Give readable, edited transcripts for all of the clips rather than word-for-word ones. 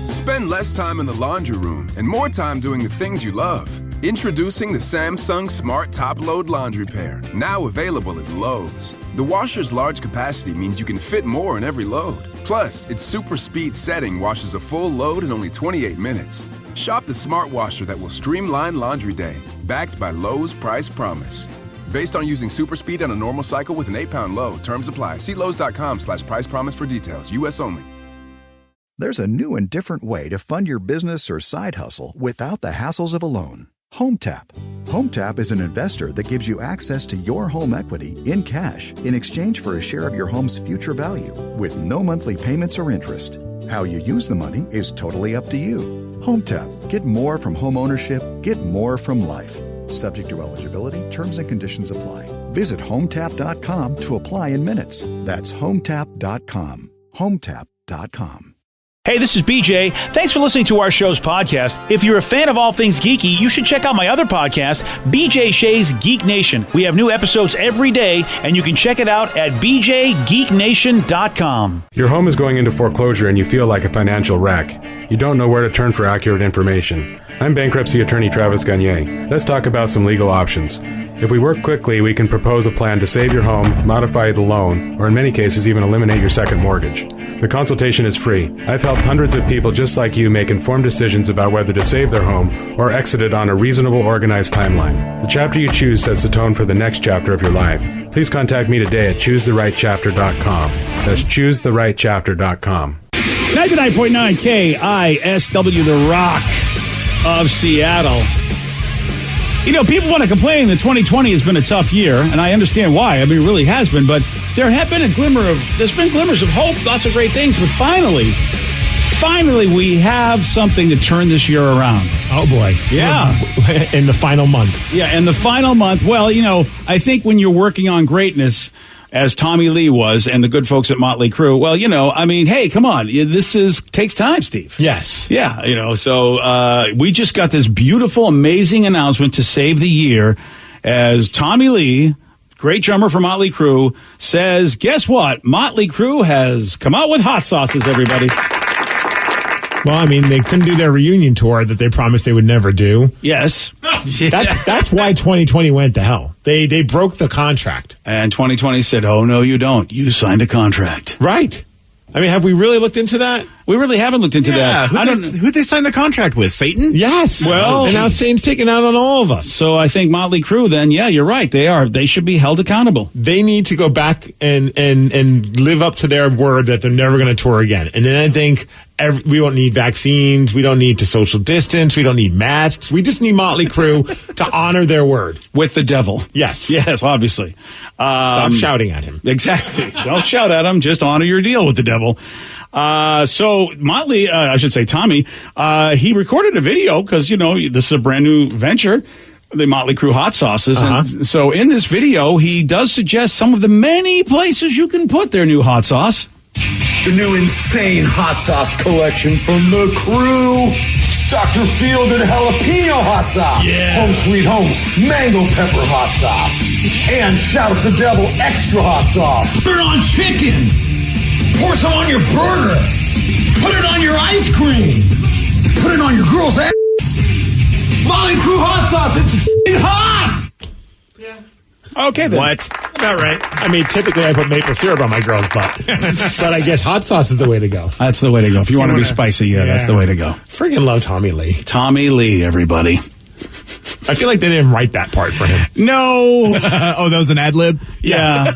Spend less time in the laundry room and more time doing the things you love. Introducing the Samsung Smart Top Load Laundry Pair, now available at Lowe's. The washer's large capacity means you can fit more in every load. Plus, its super speed setting washes a full load in only 28 minutes. Shop the smart washer that will streamline laundry day, backed by Lowe's Price Promise. Based on using super speed on a normal cycle with an 8-pound load. Terms apply. See Lowe's.com/price promise for details. U.S. only. There's a new and different way to fund your business or side hustle without the hassles of a loan. HomeTap. HomeTap is an investor that gives you access to your home equity in cash in exchange for a share of your home's future value with no monthly payments or interest. How you use the money is totally up to you. HomeTap. Get more from home ownership. Get more from life. Subject to eligibility, terms and conditions apply. Visit HomeTap.com to apply in minutes. That's HomeTap.com. HomeTap.com. Hey, this is BJ. Thanks for listening to our show's podcast. If you're a fan of all things geeky, you should check out my other podcast, BJ Shea's Geek Nation. We have new episodes every day, and you can check it out at bjgeeknation.com. Your home is going into foreclosure and you feel like a financial wreck. You don't know where to turn for accurate information. I'm bankruptcy attorney Travis Gagne. Let's talk about some legal options. If we work quickly, we can propose a plan to save your home, modify the loan, or in many cases even eliminate your second mortgage. The consultation is free. I've helped hundreds of people just like you make informed decisions about whether to save their home or exit it on a reasonable, organized timeline. The chapter you choose sets the tone for the next chapter of your life. Please contact me today at choosetherightchapter.com. That's choosetherightchapter.com. 99.9 KISW, the Rock of Seattle. You know, people want to complain that 2020 has been a tough year, and I understand why. I mean, it really has been, but there's been glimmers of hope, lots of great things, but finally, we have something to turn this year around. Oh, boy. Yeah. In the final month. Yeah, in the final month. Well, you know, I think when you're working on greatness, as Tommy Lee was, and the good folks at Motley Crue. Well, you know, I mean, hey, come on. Takes time, Steve. Yes. Yeah, you know, so we just got this beautiful, amazing announcement to save the year as Tommy Lee, great drummer for Motley Crue, says, guess what? Motley Crue has come out with hot sauces, everybody. Well, I mean, they couldn't do their reunion tour that they promised they would never do. Yes. That's why 2020 went to hell. They broke the contract. And 2020 said, oh, no, you don't. You signed a contract. Right. I mean, have we really looked into that? We really haven't looked into that. Who'd they sign the contract with? Satan? Yes. Well, and now Satan's taking out on all of us. So I think Motley Crue, then, yeah, you're right. They should be held accountable. They need to go back and live up to their word that they're never going to tour again. And then I think we don't need vaccines. We don't need to social distance. We don't need masks. We just need Motley Crue to honor their word. With the devil. Yes. Yes, obviously. Stop shouting at him. Exactly. Don't shout at him. Just honor your deal with the devil. So Motley, I should say Tommy, he recorded a video because, you know, this is a brand new venture, the Motley Crue hot sauces. And so in this video, he does suggest some of the many places you can put their new hot sauce. The new insane hot sauce collection from the Crew. Dr. Field and jalapeno hot sauce. Yeah. Home Sweet Home mango pepper hot sauce. And Shout at the Devil extra hot sauce. Put it on chicken. Pour some on your burger. Put it on your ice cream. Put it on your girl's ass. Motley Crue hot sauce. It's f***ing hot. Yeah. Okay, then. What? About right. I mean, typically I put maple syrup on my girl's butt. But I guess hot sauce is the way to go. That's the way to go. If you want to be spicy, that's the way to go. Friggin' love Tommy Lee. Tommy Lee, everybody. I feel like they didn't write that part for him. No. Oh, that was an ad lib? Yeah.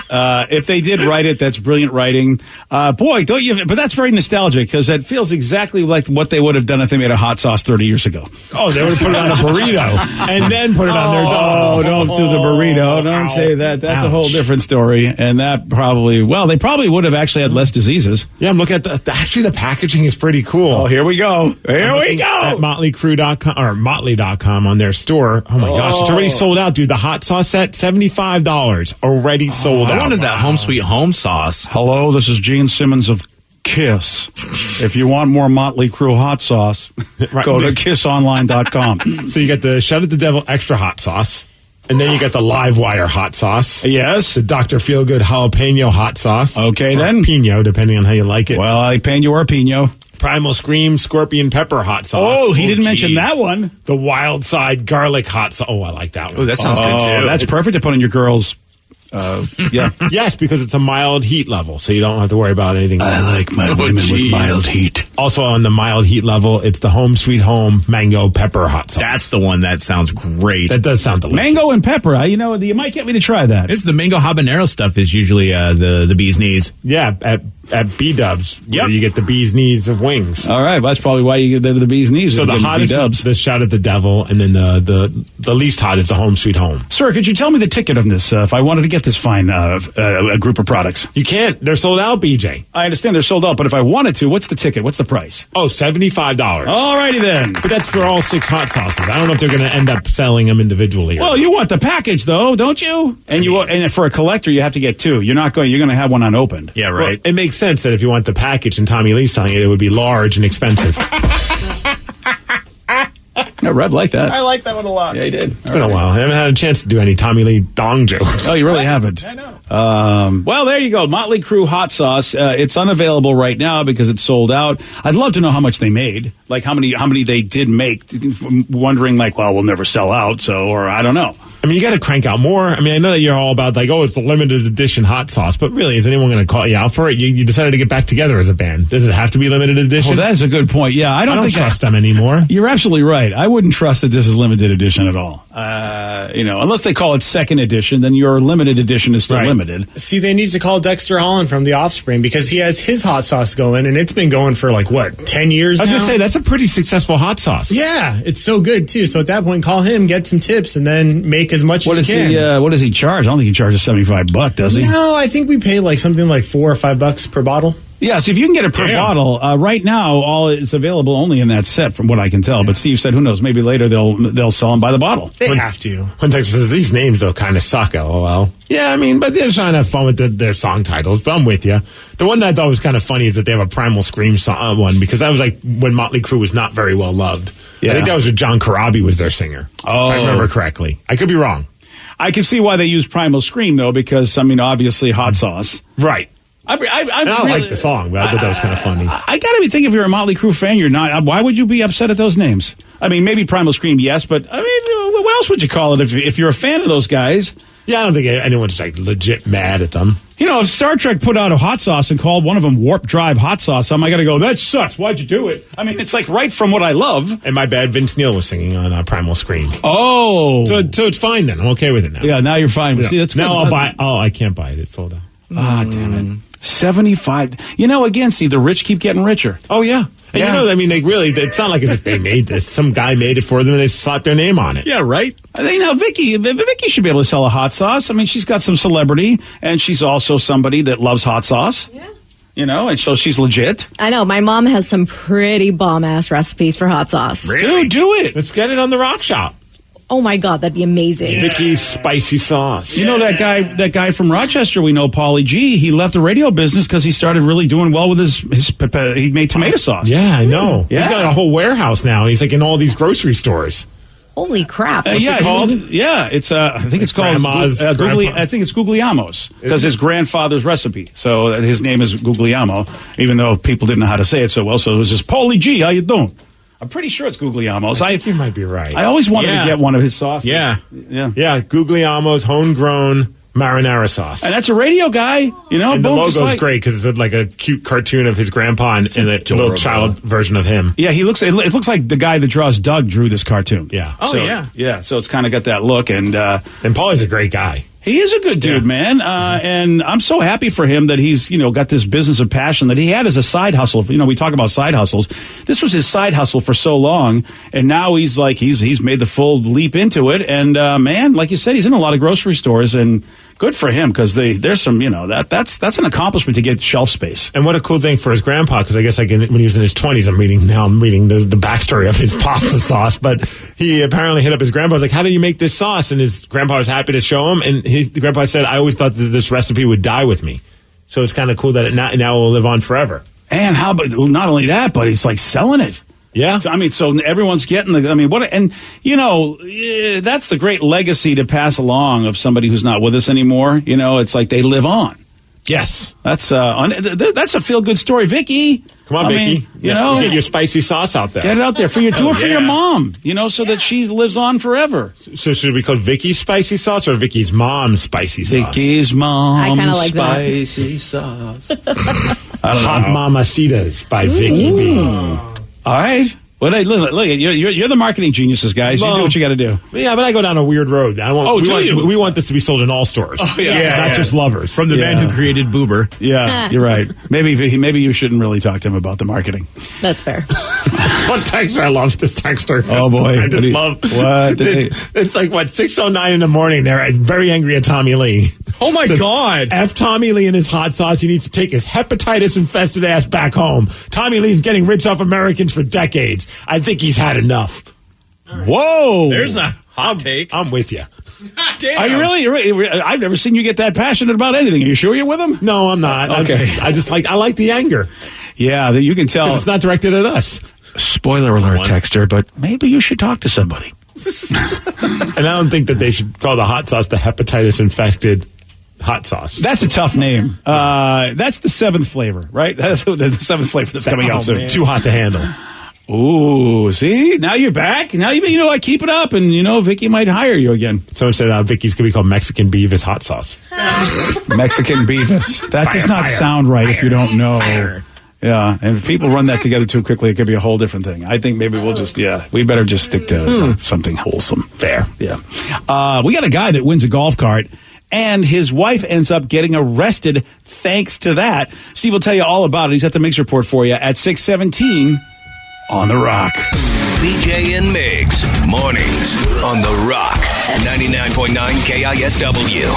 If they did write it, that's brilliant writing. Boy, don't you? But that's very nostalgic because it feels exactly like what they would have done if they made a hot sauce 30 years ago. Oh, they would have put it on a burrito and then put it on their dog. Oh, don't do the burrito. Don't say that. That's a whole different story. And that probably, they probably would have actually had less diseases. Yeah, I'm looking at the packaging is pretty cool. Oh, here we go. Here we go. At motleycrew.com or motley.com on their store. Oh my gosh, it's already sold out, dude. The hot sauce set, $75. Already sold out. I wanted that Home Sweet Home sauce. Hello, this is Gene Simmons of KISS. If you want more Motley Crue hot sauce, go to kissonline.com. So you get the Shout at the Devil extra hot sauce. And then you got the Live Wire hot sauce. Yes. The Dr. Feelgood jalapeno hot sauce. Okay, or then. Pino, depending on how you like it. Well, I pino or pino. Primal Scream scorpion pepper hot sauce. Oh, he didn't mention that one. The Wild Side garlic hot sauce. Oh, I like that one. Oh, that sounds good too. That's perfect to put on your girls. Yeah. Yes, because it's a mild heat level, so you don't have to worry about anything. I like my women with mild heat. Also on the mild heat level, it's the Home Sweet Home mango pepper hot sauce. That's the one that sounds great. That does sound delicious. Mango and pepper. You might get me to try that. It's the mango habanero stuff is usually the bee's knees. Yeah, at B-dubs, Yep. where you get the bee's knees of wings. All right, well, that's probably why you get there to the bee's knees. So the hottest is the Shout at the Devil, and then the least hot is the Home Sweet Home. Sir, could you tell me the ticket of this if I wanted to get this fine a group of products? You can't. They're sold out, BJ. I understand they're sold out, but if I wanted to, what's the ticket? What's the price? Oh, $75. All righty then. But that's for all 6 hot sauces. I don't know if they're going to end up selling them individually. Well, you want the package, though, don't you? And and for a collector, you have to get 2. You're going to have one unopened. Yeah, right. Well, it makes sense that if you want the package and Tommy Lee's selling it, it would be large and expensive. Yeah, Red liked that. I like that one a lot. Yeah, he did. It's been a while. I haven't had a chance to do any Tommy Lee dong jokes. Oh, you really haven't? I know. Well, there you go. Motley Crue hot sauce. It's unavailable right now because it's sold out. I'd love to know how much they made, like how many they did make. Wondering, like, well, we'll never sell out, or I don't know. I mean, you got to crank out more. I mean, I know that you're all about like, oh, it's a limited edition hot sauce, but really, is anyone going to call you out for it? You decided to get back together as a band. Does it have to be limited edition? Well, that is a good point. Yeah, I don't think trust them anymore. You're absolutely right. I wouldn't trust that this is limited edition at all. Unless they call it second edition, then your limited edition is still limited. See, they need to call Dexter Holland from The Offspring because he has his hot sauce going, and it's been going for 10 years now? I was going to say, that's a pretty successful hot sauce. Yeah, it's so good, too. So at that point, call him, get some tips, and then make as much as you can. What does he charge? I don't think he charges $75, does he? No, I think we pay something like $4 or $5 per bottle. Yeah, so if you can get it per bottle, right now, all it's available only in that set, from what I can tell. But Steve said, who knows? Maybe later they'll sell them by the bottle. They have to. When Texas says these names, though, kind of suck. LOL. Yeah, I mean, but they're trying to have fun with their song titles. But I'm with you. The one that I thought was kind of funny is that they have a Primal Scream one because that was like when Motley Crue was not very well loved. Yeah. I think that was when John Corabi was their singer. Oh, if I remember correctly. I could be wrong. I can see why they use Primal Scream though, because obviously hot sauce. Really, I don't like the song, but I thought that was kind of funny. I gotta be thinking, if you're a Motley Crue fan, you're not. Why would you be upset at those names? I mean, maybe Primal Scream, yes, but I mean, what else would you call it if you're a fan of those guys? Yeah, I don't think anyone's legit mad at them. If Star Trek put out a hot sauce and called one of them Warp Drive hot sauce, I got to go, that sucks. Why'd you do it? I mean, it's right from what I love. And my bad, Vince Neil was singing on Primal Scream. Oh. So it's fine then. I'm okay with it now. Yeah, now you're fine. See, that's now I'll buy. Oh, I can't buy it. It's sold out. Ah, damn it. 75. Again, see, the rich keep getting richer. Oh, yeah. And it's not like as if they made this. Some guy made it for them and they slapped their name on it. Yeah, right. I think Vicky should be able to sell a hot sauce. I mean, she's got some celebrity, and she's also somebody that loves hot sauce. Yeah. And so she's legit. I know. My mom has some pretty bomb-ass recipes for hot sauce. Really? Dude, do it. Let's get it on the Rock Shop. Oh, my God. That'd be amazing. Yeah. Vicky's spicy sauce. You know that guy from Rochester we know, Paulie G, he left the radio business because he started really doing well with his he made tomato sauce. Yeah, I know. Yeah. He's got a whole warehouse now, and he's in all these grocery stores. Holy crap. What's it called? It's I think it's called I think it's Guglielmo's because his grandfather's recipe. So his name is Guglielmo, even though people didn't know how to say it so well. So it was just, Paulie G, how you doing? I'm pretty sure it's Guglielmo's. I think you might be right. I always wanted to get one of his sauces. Yeah. Guglielmo's homegrown marinara sauce. And that's a radio guy, And the logo's great because it's like a cute cartoon of his grandpa and a little child version of him. Yeah, it looks like the guy that draws Doug drew this cartoon. Yeah. Yeah, so it's kind of got that look. And Paulie's a great guy. He is a good dude, man. And I'm so happy for him that he's, got this business of passion that he had as a side hustle. We talk about side hustles. This was his side hustle for so long. And now he's made the full leap into it. And, man, like you said, he's in a lot of grocery stores, and good for him, because there's some, that's an accomplishment to get shelf space. And what a cool thing for his grandpa, because I guess when he was in his 20s, I'm reading the backstory of his pasta sauce, but he apparently hit up his grandpa, was like, how do you make this sauce? And his grandpa was happy to show him, and the grandpa said, I always thought that this recipe would die with me. So it's kind of cool that it now will live on forever. And not only that, but he's selling it. Yeah. So, so everyone's getting that's the great legacy to pass along of somebody who's not with us anymore. It's like they live on. Yes. That's a feel-good story. Vicky. Come on, Vicky. Get your spicy sauce out there. Get it out there. Do it for your mom, so that she lives on forever. So should we call Vicky's spicy sauce or Vicky's mom's spicy sauce? Vicky's mom's I kind of like spicy sauce. Hot Mamacitas by Vicky B. All right. Well, hey, look, you're the marketing geniuses, guys. You do what you got to do. Yeah, but I go down a weird road. We want this to be be sold in all stores. Oh, yeah. Not just Lovers. From the man who created Boober. Yeah, you're right. Maybe you shouldn't really talk to him about the marketing. That's fair. One texter, I love this texter. Oh, boy. I just love. What? It's like, 6:09 in the morning. They're very angry at Tommy Lee. Oh, my God. F Tommy Lee and his hot sauce. He needs to take his hepatitis-infested ass back home. Tommy Lee's getting rich off Americans for decades. I think he's had enough. Whoa. There's a hot take. I'm with you. Damn. Are you really? I've never seen you get that passionate about anything. Are you sure you're with him? No, I'm not. Okay. I like the anger. Yeah, you can tell. It's not directed at us. Spoiler alert, texter, but maybe you should talk to somebody. And I don't think that they should call the hot sauce the hepatitis-infected hot sauce. That's a tough name. That's the 7th flavor, right? That's the 7th flavor that's coming out soon. Man. Too hot to handle. Ooh, see? Now you're back. Now I keep it up, and Vicky might hire you again. Someone said Vicky's going to be called Mexican Beavis hot sauce. Mexican Beavis. That does not sound right if you don't know. Fire. Yeah, and if people run that together too quickly, it could be a whole different thing. I think maybe we better just stick to something wholesome. Fair. Yeah. We got a guy that wins a golf cart, and his wife ends up getting arrested thanks to that. Steve will tell you all about it. He's at the Mix Report for you at 6:17 on The Rock. BJ and Migs, mornings on The Rock, 99.9 KISW.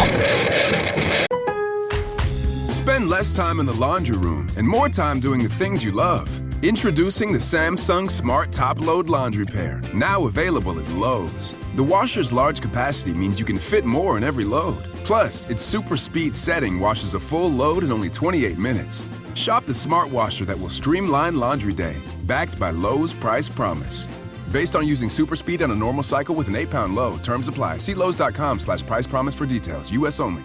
Spend less time in the laundry room and more time doing the things you love. Introducing the Samsung Smart Top Load Laundry Pair, now available at Lowe's. The washer's large capacity means you can fit more in every load. Plus, its super speed setting washes a full load in only 28 minutes. Shop the smart washer that will streamline laundry day, backed by Lowe's Price Promise. Based on using super speed on a normal cycle with an 8-pound load, terms apply. See Lowe's.com/price promise for details. U.S. only.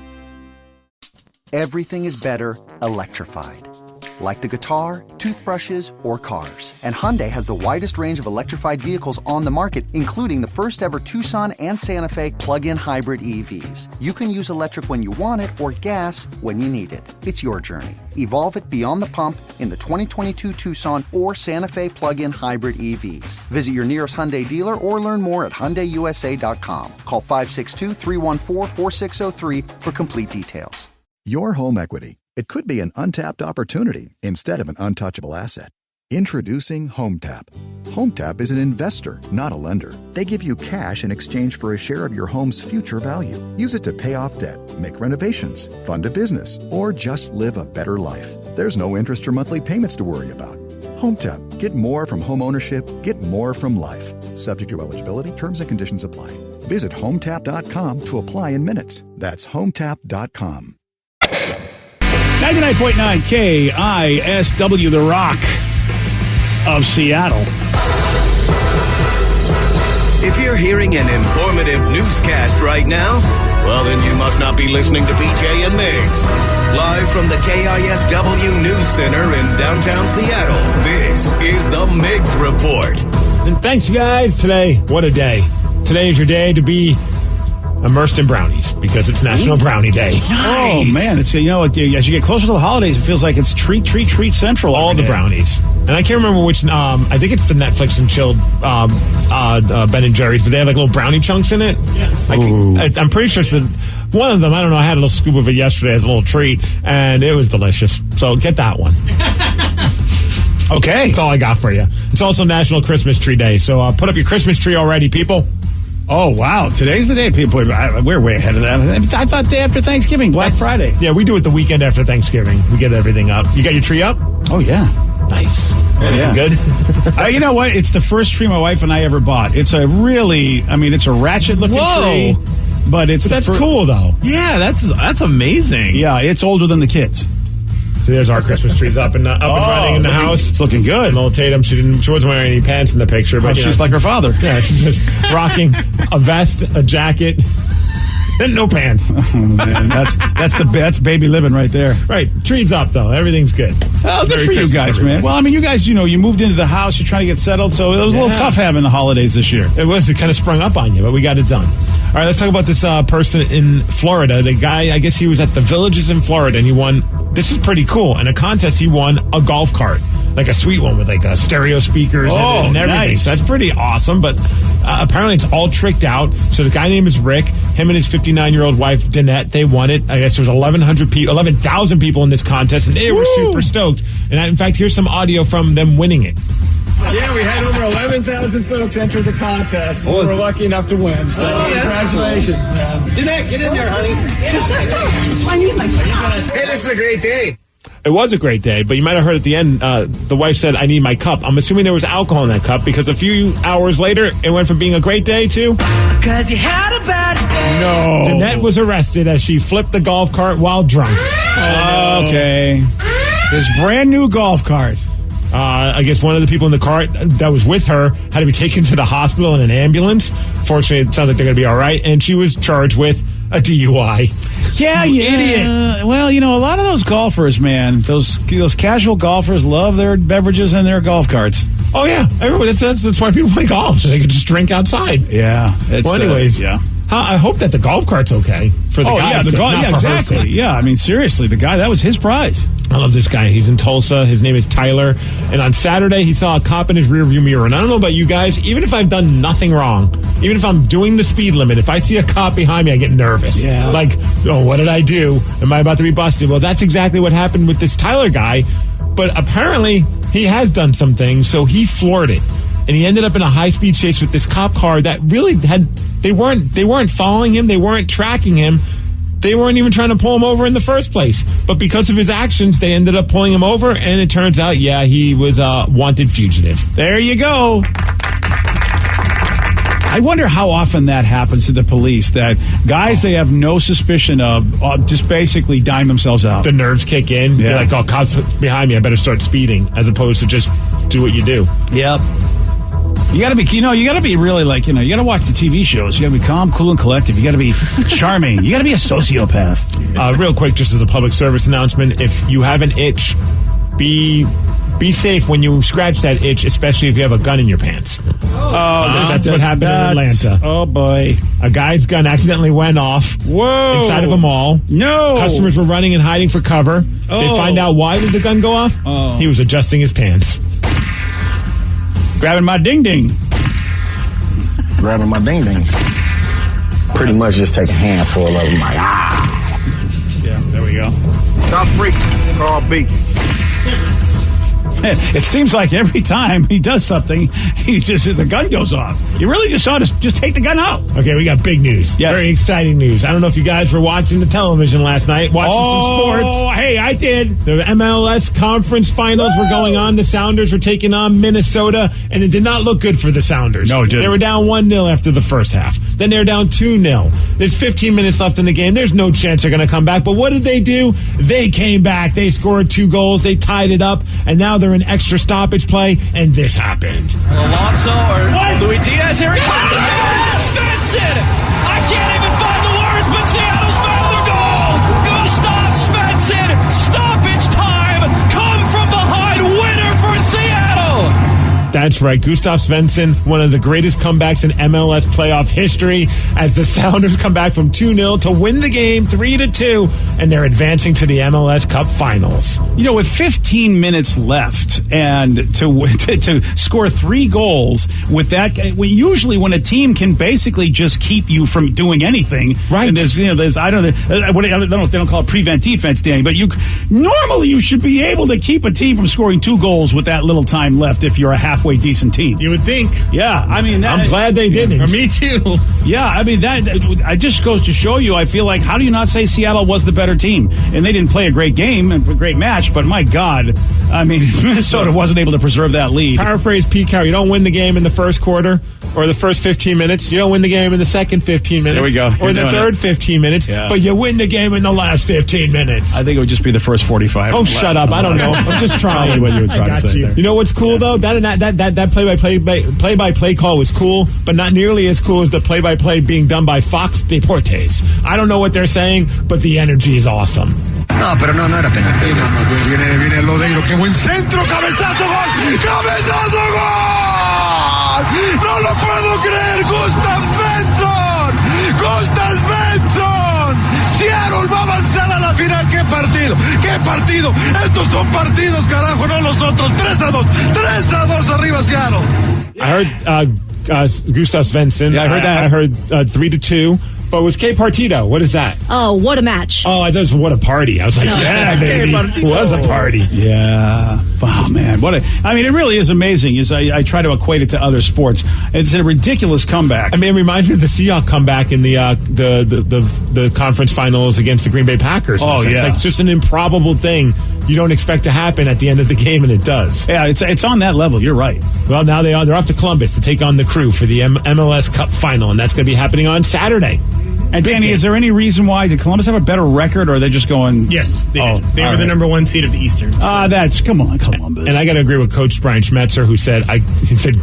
Everything is better electrified. Like the guitar, toothbrushes, or cars. And Hyundai has the widest range of electrified vehicles on the market, including the first ever Tucson and Santa Fe plug-in hybrid EVs. You can use electric when you want it or gas when you need it. It's your journey. Evolve it beyond the pump in the 2022 Tucson or Santa Fe plug-in hybrid EVs. Visit your nearest Hyundai dealer or learn more at HyundaiUSA.com. Call 562-314-4603 for complete details. Your home equity. It could be an untapped opportunity instead of an untouchable asset. Introducing HomeTap. HomeTap is an investor, not a lender. They give you cash in exchange for a share of your home's future value. Use it to pay off debt, make renovations, fund a business, or just live a better life. There's no interest or monthly payments to worry about. HomeTap. Get more from home ownership. Get more from life. Subject to eligibility, terms and conditions apply. Visit HomeTap.com to apply in minutes. That's HomeTap.com. 99.9 KISW, The Rock of Seattle. If you're hearing an informative newscast right now, well, then you must not be listening to BJ and Migs. Live from the KISW News Center in downtown Seattle, this is the Migs Report. And thanks, guys. Today, what a day. Today is your day to be immersed in brownies because it's National Brownie Day. Nice. Oh, man. It's, as you get closer to the holidays, it feels like it's treat central. All the brownies. And I can't remember which, I think it's the Netflix and chilled Ben & Jerry's, but they have like little brownie chunks in it. Yeah. I'm pretty sure it's one of them. I don't know. I had a little scoop of it yesterday as a little treat, and it was delicious. So get that one. Okay. That's all I got for you. It's also National Christmas Tree Day. So put up your Christmas tree already, people. Oh, wow. Today's the day. People, we're way ahead of that. I thought day after Thanksgiving, Black Friday. Yeah, we do it the weekend after Thanksgiving. We get everything up. You got your tree up? Oh, yeah. Nice. Yeah. Good? You know what? It's the first tree my wife and I ever bought. It's a it's a ratchet-looking tree. But that's cool, though. Yeah, that's amazing. Yeah, it's older than the kids. So there's our Christmas trees up and running in the house. It's looking good. And little Tatum, she wasn't wearing any pants in the picture, but she's like her father. Yeah, she's just rocking a vest, a jacket, and no pants. Oh, man, that's baby living right there. Right, trees up though. Everything's good. Well, good Merry for you Christmas, guys, everybody. man. Well, I mean, you guys, you moved into the house. You're trying to get settled, so it was a little tough having the holidays this year. It was. It kind of sprung up on you, but we got it done. All right, let's talk about this person in Florida. The guy, I guess he was at the Villages in Florida, and he won. This is pretty cool. In a contest, he won a golf cart, like a sweet one with like stereo speakers and everything. Nice. So that's pretty awesome. But apparently, it's all tricked out. So the guy name is Rick. Him and his 59-year-old wife Danette, they won it. I guess there was 11,000 people in this contest, and they were super stoked. And in fact, here's some audio from them winning it. Yeah, we had over 11,000 folks enter the contest. We were lucky enough to win. So congratulations, man. Danette, get in there, honey. I need my cup. Hey, this is a great day. It was a great day, but you might have heard at the end, the wife said, I need my cup. I'm assuming there was alcohol in that cup because a few hours later, it went from being a great day to... Because you had a bad day. No. Danette was arrested as she flipped the golf cart while drunk. Okay. His brand new golf cart. I guess one of the people in the cart that was with her had to be taken to the hospital in an ambulance. Fortunately, it sounds like they're going to be all right. And she was charged with a DUI. Yeah, you idiot. Well, a lot of those golfers, man, those casual golfers love their beverages and their golf carts. Oh, yeah. Everybody, that's why people play golf, so they can just drink outside. Yeah. Well, anyways, yeah. I hope that the golf cart's okay for the guy. Yeah, exactly. Yeah, I mean, seriously, the guy, that was his prize. I love this guy. He's in Tulsa. His name is Tyler. And on Saturday, he saw a cop in his rearview mirror. And I don't know about you guys, even if I've done nothing wrong, even if I'm doing the speed limit, if I see a cop behind me, I get nervous. Yeah. Like, oh, what did I do? Am I about to be busted? Well, that's exactly what happened with this Tyler guy. But apparently, he has done some things, so he floored it. And he ended up in a high-speed chase with this cop car that really they weren't following him, they weren't tracking him, they weren't even trying to pull him over in the first place. But because of his actions, they ended up pulling him over, and it turns out, he was a wanted fugitive. There you go. I wonder how often that happens to the police, that guys they have no suspicion of just basically dime themselves out. The nerves kick in. Yeah. You're like, oh, cops behind me, I better start speeding, as opposed to just do what you do. Yep. You gotta be really like, you gotta watch the TV shows. You gotta be calm, cool, and collective. You gotta be charming. You gotta be a sociopath. Real quick, just as a public service announcement, if you have an itch, be safe when you scratch that itch, especially if you have a gun in your pants. That's what happened in Atlanta. Oh, boy. A guy's gun accidentally went off inside of a mall. No. Customers were running and hiding for cover. They find out why did the gun go off? He was adjusting his pants. Grabbing my ding-ding. Grabbing my ding-ding. Pretty much just take a handful of them like, Yeah, there we go. Stop freaking, Carl B. It seems like every time he does something, the gun goes off. You really just ought to just take the gun out. Okay, we got big news. Yes. Very exciting news. I don't know if you guys were watching the television last night, watching some sports. Oh, hey, I did. The MLS conference finals were going on. The Sounders were taking on Minnesota, and it did not look good for the Sounders. No, it didn't. They were down 1-0 after the first half. Then they were down 2-0. There's 15 minutes left in the game. There's no chance they're going to come back. But what did they do? They came back. They scored 2 goals. They tied it up, and now they're in extra stoppage play, and this happened. Alonso or Luis Diaz here. Svensson! I can't even find the words, but Seattle's found the goal! Gustav Svensson! Stoppage time! Come from behind winner for Seattle! That's right. Gustav Svensson, one of the greatest comebacks in MLS playoff history, as the Sounders come back from 2-0 to win the game 3-2, and they're advancing to the MLS Cup Finals. With 15 minutes left and to score 3 goals with that, usually when a team can basically just keep you from doing anything, right? And there's I don't know, they don't call it prevent defense, Danny, but normally you should be able to keep a team from scoring 2 goals with that little time left if you're a half halfway decent team. You would think. Yeah, I mean, I'm glad they didn't. Or me too. Yeah, I mean, that it just goes to show you, I feel like, how do you not say Seattle was the better team? And they didn't play a great game and a great match, but my God, I mean, Minnesota wasn't able to preserve that lead. Paraphrase Pete Carroll, you don't win the game in the first quarter or the first 15 minutes. You don't win the game in the second 15 minutes. There we go. Or the third 15 minutes. Yeah. But you win the game in the last 15 minutes. I think it would just be the first 45. Oh, shut up. I don't know. I'm just trying. What you were trying to say there. You know what's cool, though? That play-by-play call was cool, but not nearly as cool as the play-by-play being done by Fox Deportes. I don't know what they're saying, but the energy is awesome. No, pero no era penal. Viene el Lodeiro. ¡Qué buen centro! ¡Cabezazo, gol! ¡Cabezazo, gol! ¡No lo puedo creer! ¡Gustav Svensson! ¡Gustav Svensson! Seattle va a avanzar a la final. ¡Qué partido! ¡Qué partido! Estos son partidos, carajo, no los otros. 3-2. 3-2 arriba Seattle. I heard Gustav Svensson. Yeah, I heard that. I heard 3-2. But it was K Partido. What is that? Oh, what a match. Oh, I thought it was what a party. I was like, yeah, baby. It was a party. Yeah. Oh, man. I mean, it really is amazing. I try to equate it to other sports. It's a ridiculous comeback. I mean, it reminds me of the Seahawks comeback in the conference finals against the Green Bay Packers. Oh, yeah. It's like just an improbable thing you don't expect to happen at the end of the game, and it does. Yeah, it's on that level. You're right. Well, now they're off to Columbus to take on the Crew for the MLS Cup final, and that's going to be happening on Saturday. And Danny, is there any reason why did Columbus have a better record, or are they just going? Yes, they did. They were the number one seed of the Eastern. So. Come on, Columbus. And I got to agree with Coach Brian Schmetzer, who said,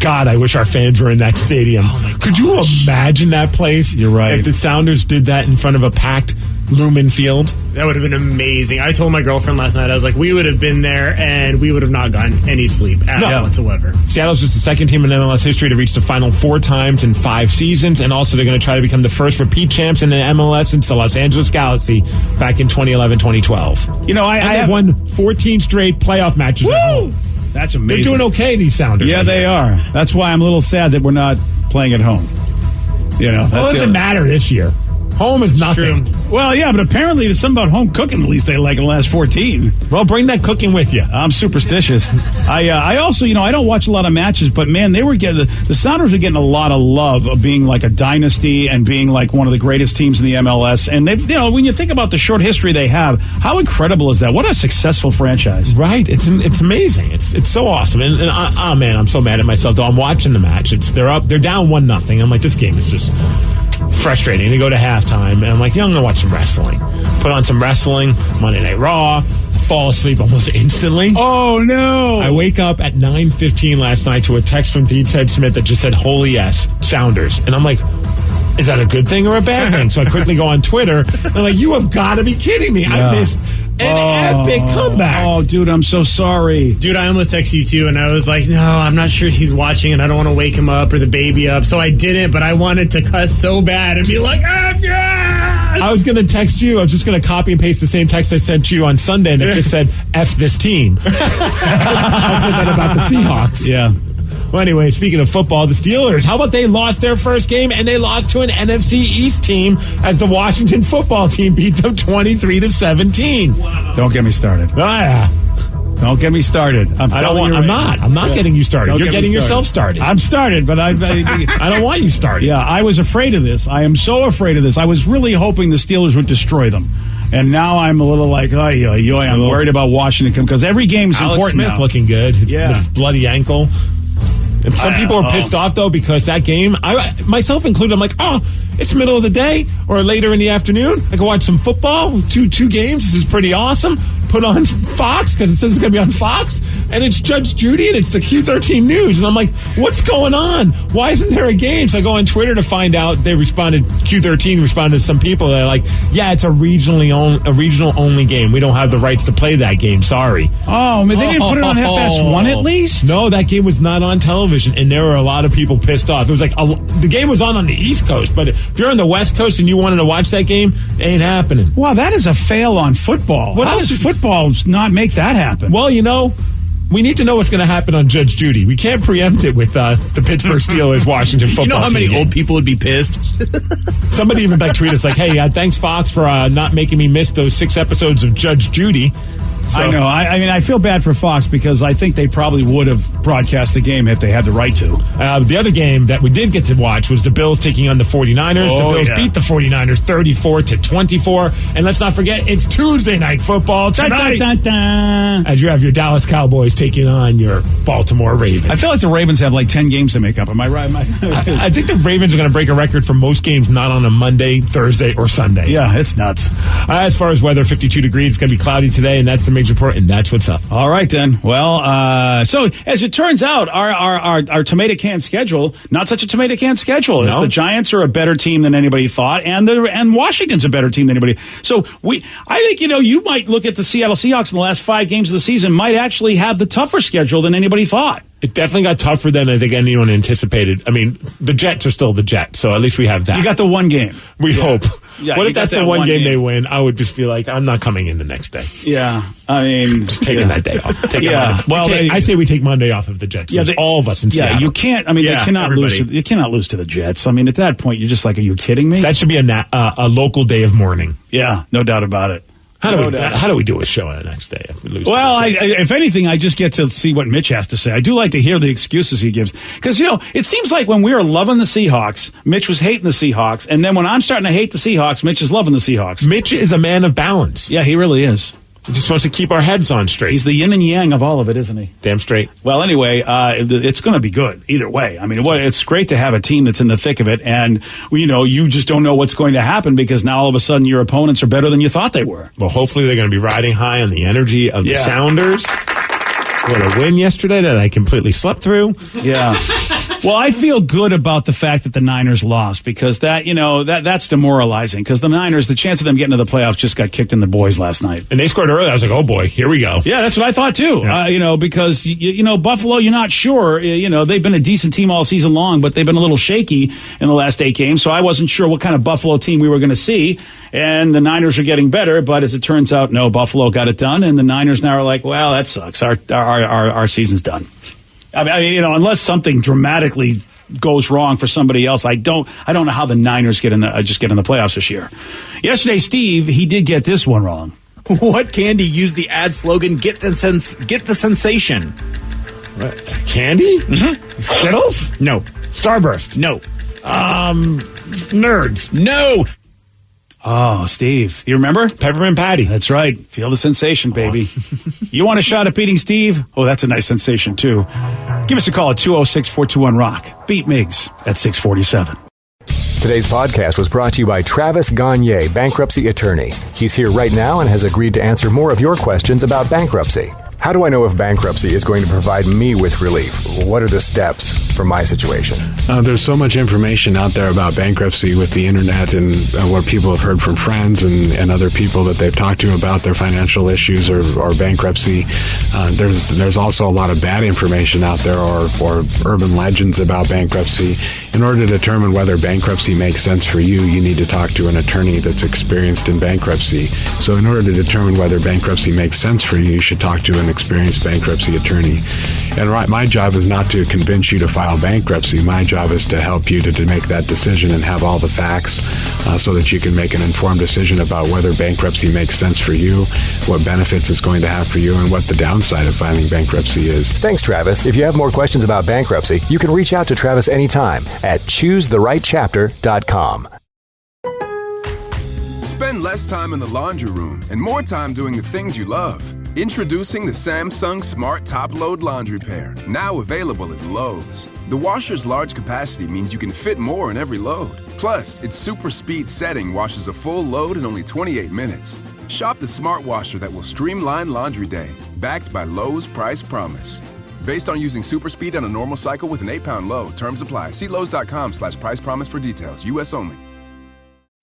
God, I wish our fans were in that stadium. Oh Could you imagine that place? You're right. If the Sounders did that in front of a packed Lumen Field. That would have been amazing. I told my girlfriend last night, I was like, we would have been there and we would have not gotten any sleep whatsoever. Seattle's just the second team in MLS history to reach the final 4 times in 5 seasons, and also they're going to try to become the first repeat champs in the MLS since the Los Angeles Galaxy back in 2011-2012. You know, I have won 14 straight playoff matches at home. That's amazing. They're doing okay, these Sounders. Yeah, they are. That's why I'm a little sad that we're not playing at home. You know, well, it doesn't matter this year. Home is nothing. True. Well, yeah, but apparently there's something about home cooking, at least they like in the last 14. Well, bring that cooking with you. I'm superstitious. I also, I don't watch a lot of matches, but man, they were getting the Sounders are getting a lot of love of being like a dynasty and being like one of the greatest teams in the MLS. And they've, when you think about the short history they have, how incredible is that? What a successful franchise. Right. It's amazing. It's so awesome. And man, I'm so mad at myself though. I'm watching the match. They're down 1-0. I'm like, this game is just frustrating. They go to halftime, and I'm like, I'm going to watch some wrestling. Put on some wrestling, Monday Night Raw, fall asleep almost instantly. Oh, no. I wake up at 9:15 last night to a text from Ted Smith that just said, holy yes, Sounders. And I'm like, is that a good thing or a bad thing? So I quickly go on Twitter, and I'm like, you have got to be kidding me. Yeah. I missed an epic comeback. Oh, dude, I'm so sorry. Dude, I almost texted you too, and I was like, no, I'm not sure he's watching, and I don't want to wake him up or the baby up. So I didn't, but I wanted to cuss so bad and be like, F yes! I was going to text you. I was just going to copy and paste the same text I sent you on Sunday, and it just said, F this team. I said that about the Seahawks. Yeah. Well, anyway, speaking of football, the Steelers, how about they lost their first game, and they lost to an NFC East team as the Washington football team beat them 23-17. Wow. Don't get me started. Oh, yeah. Don't get me started. I'm not getting you started. You're getting yourself started. I'm started, but I don't want you started. Yeah, I was afraid of this. I am so afraid of this. I was really hoping the Steelers would destroy them. And now I'm a little like, I'm worried about Washington because every game's Alex important Smith now. looking good. With his bloody ankle. Some people are pissed off, though, because that game, myself included, I'm like, it's middle of the day or later in the afternoon. I can watch some football, two games. This is pretty awesome. Put on Fox because it says it's going to be on Fox. And it's Judge Judy and it's the Q13 News. And I'm like, what's going on? Why isn't there a game? So I go on Twitter to find out. Q13 responded to some people that are like, yeah, it's a regional only game. We don't have the rights to play that game. Sorry. Oh, man, they didn't put it on FS1 at least? No, that game was not on television. And there were a lot of people pissed off. It was like, the game was on the East Coast. But if you're on the West Coast and you wanted to watch that game, it ain't happening. Wow, that is a fail on football. How does football not make that happen? Well, we need to know what's going to happen on Judge Judy. We can't preempt it with the Pittsburgh Steelers Washington football team. You know how many old people would be pissed? Somebody even tweeted us like, hey, thanks Fox for not making me miss those 6 episodes of Judge Judy. I know. I mean, I feel bad for Fox because I think they probably would have broadcast the game if they had the right to. The other game that we did get to watch was the Bills taking on the 49ers. The Bills beat the 49ers 34-24. And let's not forget, it's Tuesday Night Football tonight. Dun, dun, dun. As you have your Dallas Cowboys taking on your Baltimore Ravens. I feel like the Ravens have like 10 games to make up. Am I right? I think the Ravens are going to break a record for most games not on a Monday, Thursday, or Sunday. Yeah, it's nuts. As far as weather, 52 degrees. It's going to be cloudy today, and that's the Migs Report, and that's what's up. All right, then. Well, so as it turns out, our tomato can schedule, not such a tomato can schedule. No? The Giants are a better team than anybody thought, and Washington's a better team than anybody. So I think, you might look at the Seattle Seahawks in the last 5 games of the season, might actually have the tougher schedule than anybody thought. It definitely got tougher than I think anyone anticipated. I mean, the Jets are still the Jets, so at least we have that. You got the one game. We hope. Yeah, what if that's the one game they win? I would just be like, I'm not coming in the next day. Yeah, I mean, just taking that day off. I say we take Monday off of the Jets. Yeah, all of us in Seattle. Yeah, you can't. I mean, they cannot lose. You cannot lose to the Jets. I mean, at that point, you're just like, are you kidding me? That should be a local day of mourning. Yeah, no doubt about it. How do we do a show on the next day? If we lose if anything, I just get to see what Mitch has to say. I do like to hear the excuses he gives. Because, it seems like when we were loving the Seahawks, Mitch was hating the Seahawks. And then when I'm starting to hate the Seahawks, Mitch is loving the Seahawks. Mitch is a man of balance. Yeah, he really is. He just wants to keep our heads on straight. He's the yin and yang of all of it, isn't he? Damn straight. Well, anyway, it's going to be good either way. I mean, it's great to have a team that's in the thick of it, and you just don't know what's going to happen because now all of a sudden your opponents are better than you thought they were. Well, hopefully they're going to be riding high on the energy of the Sounders. What a win yesterday that I completely slept through. Yeah. Well, I feel good about the fact that the Niners lost because that's demoralizing because the Niners, the chance of them getting to the playoffs just got kicked in the boys last night. And they scored early. I was like, oh boy, here we go. Yeah, that's what I thought too. Yeah. Because, Buffalo, you're not sure. They've been a decent team all season long, but they've been a little shaky in the last 8 games. So I wasn't sure what kind of Buffalo team we were going to see. And the Niners are getting better, but as it turns out, no, Buffalo got it done. And the Niners now are like, well, that sucks. Our season's done. I mean, unless something dramatically goes wrong for somebody else, I don't know how the Niners get in the playoffs this year. Yesterday, Steve, he did get this one wrong. What candy used the ad slogan "Get the sensation"? What, candy? Mm-hmm. Skittles? No. Starburst? No. Nerds? No. Oh, Steve. You remember? Peppermint Patty. That's right. Feel the sensation, baby. You want a shot at beating Steve? Oh, that's a nice sensation, too. Give us a call at 206-421-ROCK. Beat Miggs at 647. Today's podcast was brought to you by Travis Gagne, bankruptcy attorney. He's here right now and has agreed to answer more of your questions about bankruptcy. How do I know if bankruptcy is going to provide me with relief? What are the steps for my situation? There's so much information out there about bankruptcy with the internet and what people have heard from friends and other people that they've talked to about their financial issues or bankruptcy. There's also a lot of bad information out there or urban legends about bankruptcy. In order to determine whether bankruptcy makes sense for you, you need to talk to an attorney that's experienced in bankruptcy. So in order to determine whether bankruptcy makes sense for you, you should talk to an experienced bankruptcy attorney. And my job is not to convince you to file bankruptcy. My job is to help you to make that decision and have all the facts so that you can make an informed decision about whether bankruptcy makes sense for you, what benefits it's going to have for you, and what the downside of filing bankruptcy is. Thanks, Travis. If you have more questions about bankruptcy, you can reach out to Travis anytime at choosetherightchapter.com. Spend less time in the laundry room and more time doing the things you love. Introducing the Samsung Smart Top Load Laundry Pair, now available at Lowe's. The washer's large capacity means you can fit more in every load. Plus, its super speed setting washes a full load in only 28 minutes. Shop the smart washer that will streamline laundry day, backed by Lowe's Price Promise. Based on using super speed on a normal cycle with an 8-pound load. Terms apply. See Lowe's.com/price promise for details. U.S. only.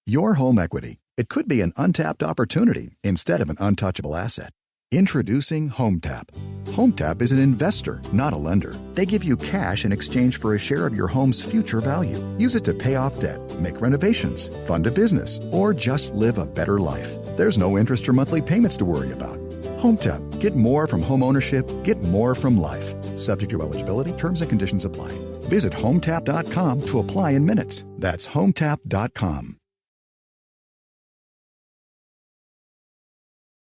Your home equity. It could be an untapped opportunity instead of an untouchable asset. Introducing HomeTap. HomeTap is an investor, not a lender. They give you cash in exchange for a share of your home's future value. Use it to pay off debt, make renovations, fund a business, or just live a better life. There's no interest or monthly payments to worry about. HomeTap. Get more from home ownership. Get more from life. Subject to eligibility, terms and conditions apply. Visit HomeTap.com to apply in minutes. That's HomeTap.com.